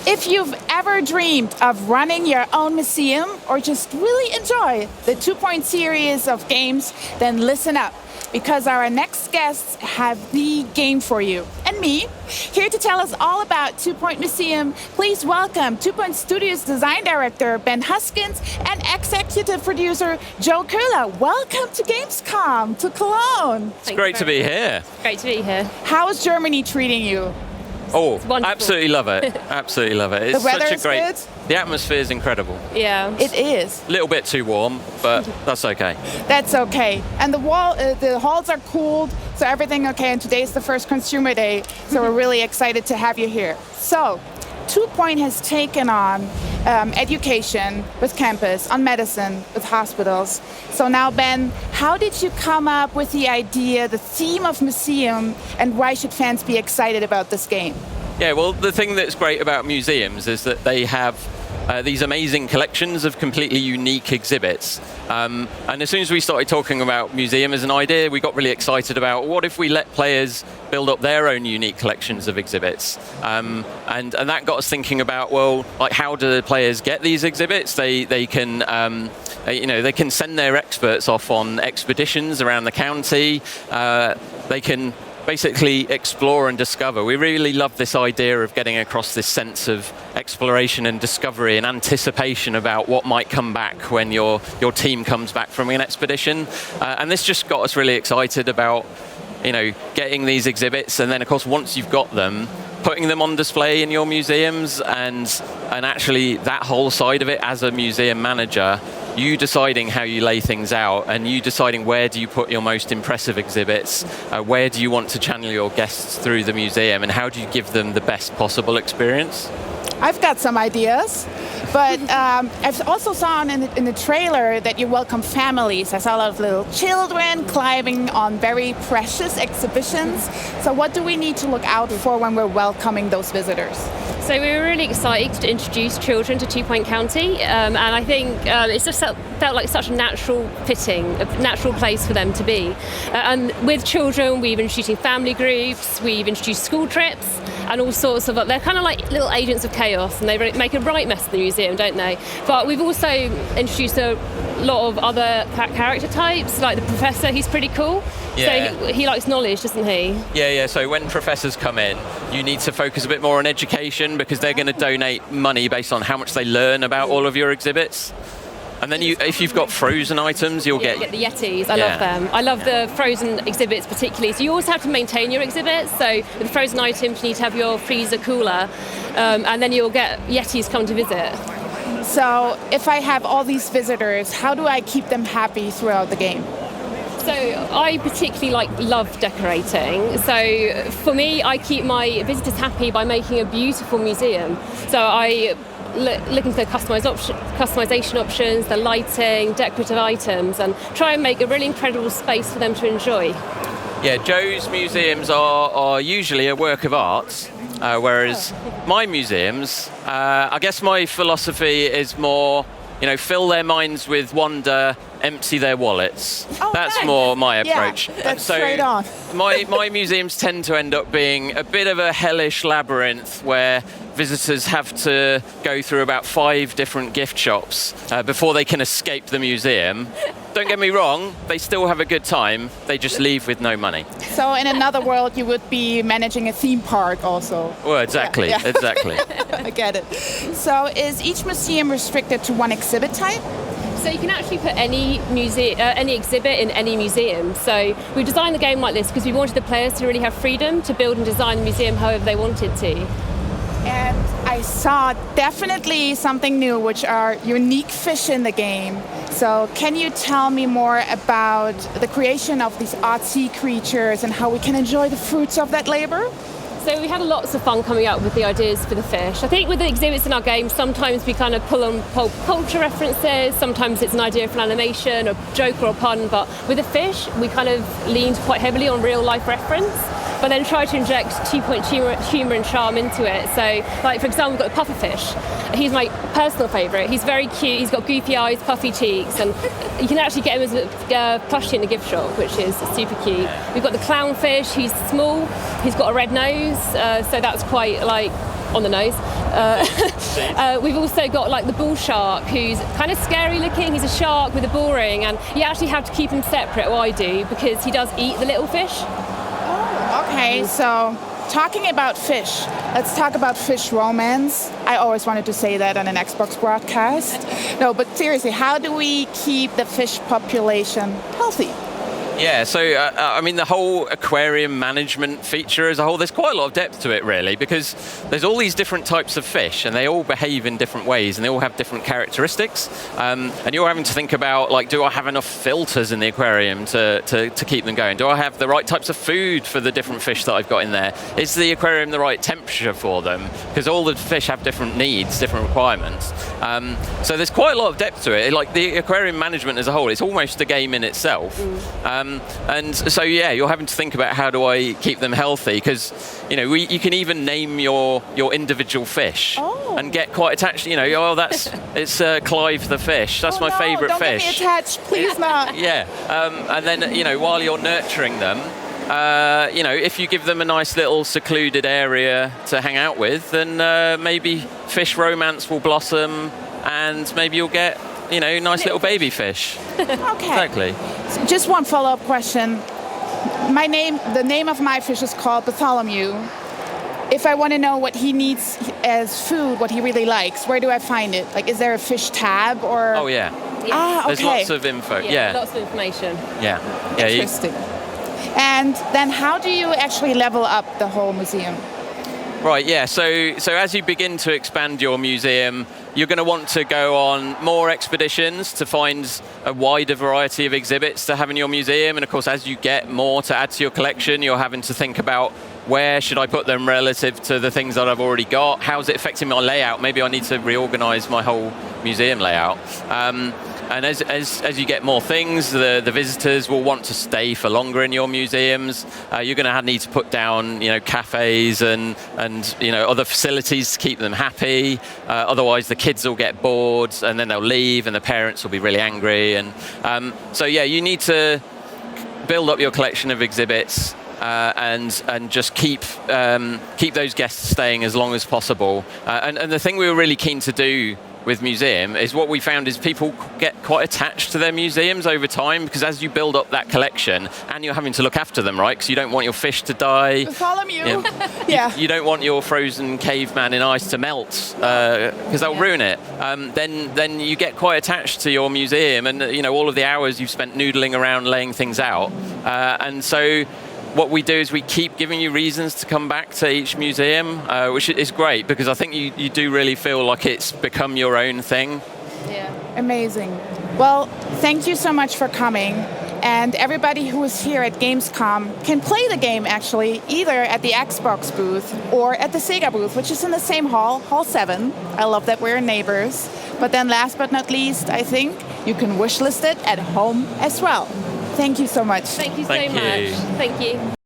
If you've ever dreamed of running your own museum or just really enjoy the 2-Point series of games, then listen up, because our next guests have the game for you. And me, here to tell us all about 2-Point Museum, please welcome 2-Point Studios Design Director Ben Huskins and Executive Producer Joe Köhler. Welcome to Gamescom, to Cologne. It's great to be here. Great to be here. How is Germany treating you? Oh, absolutely love it. Absolutely love it. It's The weather such a is great. good? The atmosphere is incredible. Yeah. It is. A little bit too warm, but that's okay. That's okay. And the halls are cooled, so everything okay. And today is the first consumer day, so we're really excited to have you here. So, 2-Point has taken on education with campus, on medicine with hospitals. So now, Ben, how did you come up with the idea, the theme of museum, and why should fans be excited about this game? Yeah, well, the thing that's great about museums is that they have these amazing collections of completely unique exhibits. And as soon as we started talking about museum as an idea, we got really excited about what if we let players build up their own unique collections of exhibits. And that got us thinking about, well, like, how do the players get these exhibits? They can they can send their experts off on expeditions around the county. They can basically explore and discover. We really love this idea of getting across this sense of exploration and discovery and anticipation about what might come back when your team comes back from an expedition. And this just got us really excited about, getting these exhibits, and then of course once you've got them, putting them on display in your museums, and actually that whole side of it as a museum manager, you deciding how you lay things out, and you deciding where do you put your most impressive exhibits, where do you want to channel your guests through the museum, and how do you give them the best possible experience? I've got some ideas, but I've also saw in the trailer that you welcome families. I saw a lot of little children climbing on very precious exhibitions. So what do we need to look out for when we're welcoming those visitors? So we were really excited to introduce children to 2-Point County, and I think it just felt like such a natural fitting, a natural place for them to be. And with children, we've introducing family groups, we've introduced school trips, and all sorts of, they're kind of like little agents of chaos, and they make a right mess of the museum, don't they? But we've also introduced a lot of other character types, like the professor. He's pretty cool. Yeah. So he likes knowledge, doesn't he? Yeah. So when professors come in, you need to focus a bit more on education, because they're going to donate money based on how much they learn about all of your exhibits. And then if you've got frozen items, you'll get the Yetis. I love them. I love the frozen exhibits particularly. So you always have to maintain your exhibits. So with frozen items, you need to have your freezer cooler, and then you'll get Yetis come to visit. So if I have all these visitors, how do I keep them happy throughout the game? So I particularly love decorating. So for me, I keep my visitors happy by making a beautiful museum. So I look into the customization options, the lighting, decorative items, and try and make a really incredible space for them to enjoy. Yeah, Joe's museums are usually a work of art, whereas my museums, I guess my philosophy is more, fill their minds with wonder, empty their wallets. That's nice. More my approach. Yeah, that's straight on. my museums tend to end up being a bit of a hellish labyrinth where visitors have to go through about 5 different gift shops before they can escape the museum. Don't get me wrong, they still have a good time, they just leave with no money. So in another world, you would be managing a theme park also. Well, exactly, Yeah. exactly. I get it. So is each museum restricted to one exhibit type? So you can actually put any exhibit in any museum. So we designed the game like this because we wanted the players to really have freedom to build and design the museum however they wanted to. And I saw definitely something new, which are unique fish in the game. So can you tell me more about the creation of these artsy creatures and how we can enjoy the fruits of that labor? So we had lots of fun coming up with the ideas for the fish. I think with the exhibits in our game, sometimes we kind of pull on pop culture references, sometimes it's an idea for an animation, a joke or a pun, but with the fish, we kind of leaned quite heavily on real life reference, but then tried to inject 2-Point humour and charm into it. So, like, for example, we've got the pufferfish. He's my personal favourite. He's very cute, he's got goofy eyes, puffy cheeks, and you can actually get him as a plushie in the gift shop, which is super cute. We've got the clownfish, he's small, he's got a red nose, so that's quite on the nose. We've also got like the bull shark, who's kind of scary looking. He's a shark with a bull ring, and you actually have to keep him separate, or I do, because he does eat the little fish. Oh, okay, so talking about fish, let's talk about fish romance. I always wanted to say that on an Xbox broadcast. No, but seriously, how do we keep the fish population healthy? Yeah, so I mean, the whole aquarium management feature as a whole, there's quite a lot of depth to it, really, because there's all these different types of fish, and they all behave in different ways, and they all have different characteristics. And you're having to think about, like, do I have enough filters in the aquarium to keep them going? Do I have the right types of food for the different fish that I've got in there? Is the aquarium the right temperature for them? Because all the fish have different needs, different requirements. So there's quite a lot of depth to it. Like, the aquarium management as a whole, it's almost a game in itself. And so, yeah, you're having to think about how do I keep them healthy, because, you know, you can even name your individual fish and get quite attached. You know, it's Clive the fish. That's my favourite fish. Don't get me attached, please not. Yeah, and then, you know, while you're nurturing them, you know, if you give them a nice little secluded area to hang out with, then maybe fish romance will blossom, and maybe you'll get, you know, nice little baby fish. Okay. Exactly. So just one follow-up question. The name of my fish is called Bartholomew. If I want to know what he needs as food, what he really likes, where do I find it? Like, is there a fish tab or? Oh yeah. Ah, okay. There's lots of info. Yeah. Lots of information. Yeah. Interesting. And then how do you actually level up the whole museum? Right, yeah, so as you begin to expand your museum, you're going to want to go on more expeditions to find a wider variety of exhibits to have in your museum. And of course, as you get more to add to your collection, you're having to think about where should I put them relative to the things that I've already got? How's it affecting my layout? Maybe I need to reorganize my whole museum layout. And as you get more things, the visitors will want to stay for longer in your museums. You're going to need to put down, you know, cafes and you know, other facilities to keep them happy. Otherwise, the kids will get bored, and then they'll leave, and the parents will be really angry. And so, yeah, you need to build up your collection of exhibits. And just keep those guests staying as long as possible. And the thing we were really keen to do with museum is what we found is people get quite attached to their museums over time, because as you build up that collection, and you're having to look after them, right? Because you don't want your fish to die. Bartholomew. Yeah. You don't want your frozen caveman in ice to melt, because they'll ruin it. Then you get quite attached to your museum, and you know, all of the hours you've spent noodling around laying things out. And so what we do is we keep giving you reasons to come back to each museum, which is great, because I think you do really feel like it's become your own thing. Yeah. Amazing. Well, thank you so much for coming. And everybody who is here at Gamescom can play the game, actually, either at the Xbox booth or at the Sega booth, which is in the same hall, Hall 7. I love that we're neighbors. But then last but not least, I think you can wishlist it at home as well. Thank you so much. Thank you so Thank much. you. Thank you.